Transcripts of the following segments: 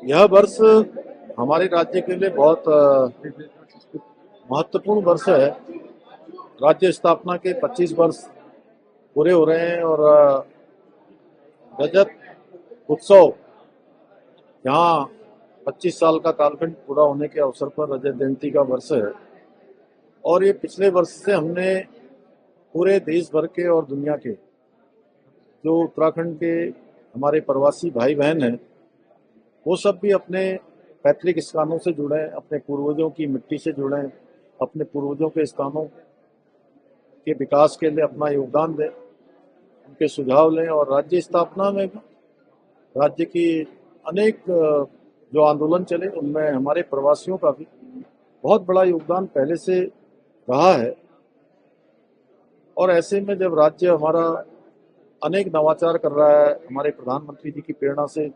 यह वर्ष हमारे राज्य के लिए बहुत महत्वपूर्ण वर्ष है। राज्य स्थापना के 25 वर्ष पूरे हो रहे हैं और रजत उत्सव यहाँ 25 साल का कालखंड पूरा होने के अवसर पर रजत जयंती का वर्ष है। और ये पिछले वर्ष से हमने पूरे देश भर के और दुनिया के जो उत्तराखंड के हमारे प्रवासी भाई बहन हैं, वो सब भी अपने पैतृक स्थानों से जुड़े, अपने पूर्वजों की मिट्टी से जुड़े, अपने पूर्वजों के स्थानों के विकास के लिए अपना योगदान दें, उनके सुझाव लें। और राज्य स्थापना में भी राज्य की अनेक जो आंदोलन चले उनमें हमारे प्रवासियों का भी बहुत बड़ा योगदान पहले से रहा है। और ऐसे में जब राज्य हमारा अनेक नवाचार कर रहा है, हमारे प्रधानमंत्री जी की प्रेरणा से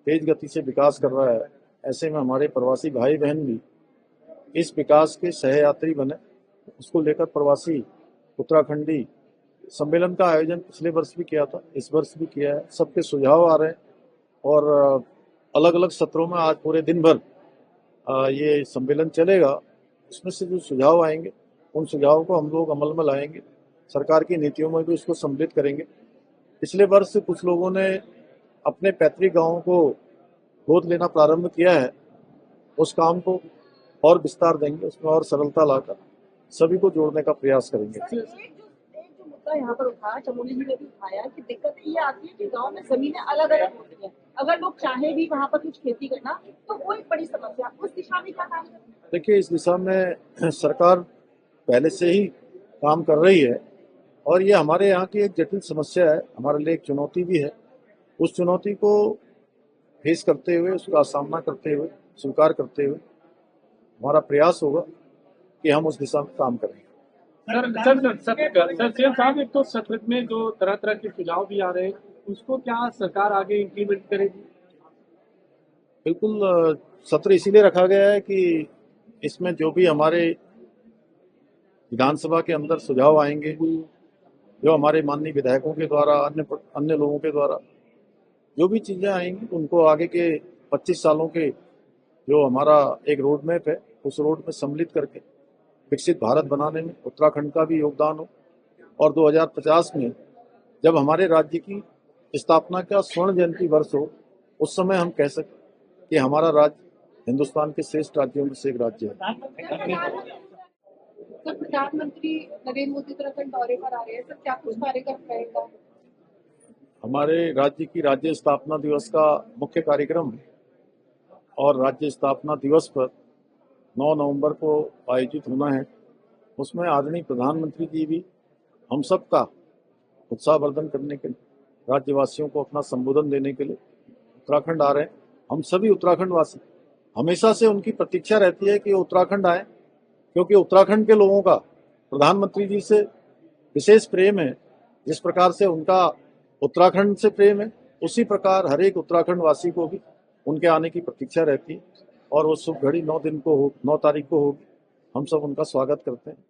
तेज गति से विकास कर रहा है, ऐसे में हमारे प्रवासी भाई बहन भी इस विकास के सहयात्री बने। उसको लेकर प्रवासी उत्तराखंडी सम्मेलन का आयोजन पिछले वर्ष भी किया था, इस वर्ष भी किया है। सबके सुझाव आ रहे हैं और अलग अलग सत्रों में आज पूरे दिन भर ये सम्मेलन चलेगा। उसमें से जो सुझाव आएंगे उन सुझावों को हम लोग अमल में लाएंगे, सरकार की नीतियों में भी उसको सम्मिलित करेंगे। पिछले वर्ष कुछ लोगों ने अपने पैतृक गांवों को गोद लेना प्रारंभ किया है, उस काम को और विस्तार देंगे, उसमें और सरलता लाकर सभी को जोड़ने का प्रयास करेंगे। एक जो मुद्दा यहाँ पर उठाया, चमोली जी ने भी उठाया कि दिक्कत ये आती है कि गांव में जमीनें अलग अलग होती हैं, अगर लोग चाहे भी वहाँ पर कुछ खेती करना तो वो एक बड़ी समस्या, उस दिशा में क्या काम करना है? देखिए, इस दिशा में सरकार पहले से ही काम कर रही है और ये हमारे यहाँ की एक जटिल समस्या है, हमारे लिए एक चुनौती भी है। उस चुनौती को फेस करते हुए, उसका सामना करते हुए, स्वीकार करते हुए हमारा प्रयास होगा कि हम उस दिशा में काम करेंगे। सर सीएम साहब, एक तो सत्र में जो तरह तरह के सुझाव भी आ रहे हैं, उसको क्या सरकार आगे इम्प्लीमेंट करेगी? बिल्कुल, सत्र इसीलिए रखा गया है कि इसमें जो भी हमारे विधानसभा के अंदर सुझाव आएंगे, जो हमारे माननीय विधायकों के द्वारा, अन्य लोगों के द्वारा जो भी चीजें आएंगी, उनको आगे के 25 सालों के जो हमारा एक रोड मैप है, उस रोड में सम्मिलित करके विकसित भारत बनाने में उत्तराखंड का भी योगदान हो। और 2050 में जब हमारे राज्य की स्थापना का स्वर्ण जयंती वर्ष हो, उस समय हम कह सकते कि हमारा राज्य हिंदुस्तान के श्रेष्ठ राज्यों में से एक राज्य है। सर, प्रधानमंत्री नरेंद्र मोदी उत्तराखंड दौरे पर आ रहे हैं, सर क्या कुछ कार्यक्रम रहेगा? हमारे राज्य की राज्य स्थापना दिवस का मुख्य कार्यक्रम और राज्य स्थापना दिवस पर 9 नवंबर को आयोजित होना है। उसमें आदरणीय प्रधानमंत्री जी भी हम सब का उत्साहवर्धन करने के लिए, राज्यवासियों को अपना संबोधन देने के लिए उत्तराखंड आ रहे हैं। हम सभी उत्तराखंड वासी हमेशा से उनकी प्रतीक्षा रहती है कि उत्तराखंड आए, क्योंकि उत्तराखंड के लोगों का प्रधानमंत्री जी से विशेष प्रेम है। जिस प्रकार से उनका उत्तराखंड से प्रेम है, उसी प्रकार हर एक उत्तराखंड वासी को भी उनके आने की प्रतीक्षा रहती है। और वो शुभ घड़ी 9 तारीख को होगी। हम सब उनका स्वागत करते हैं।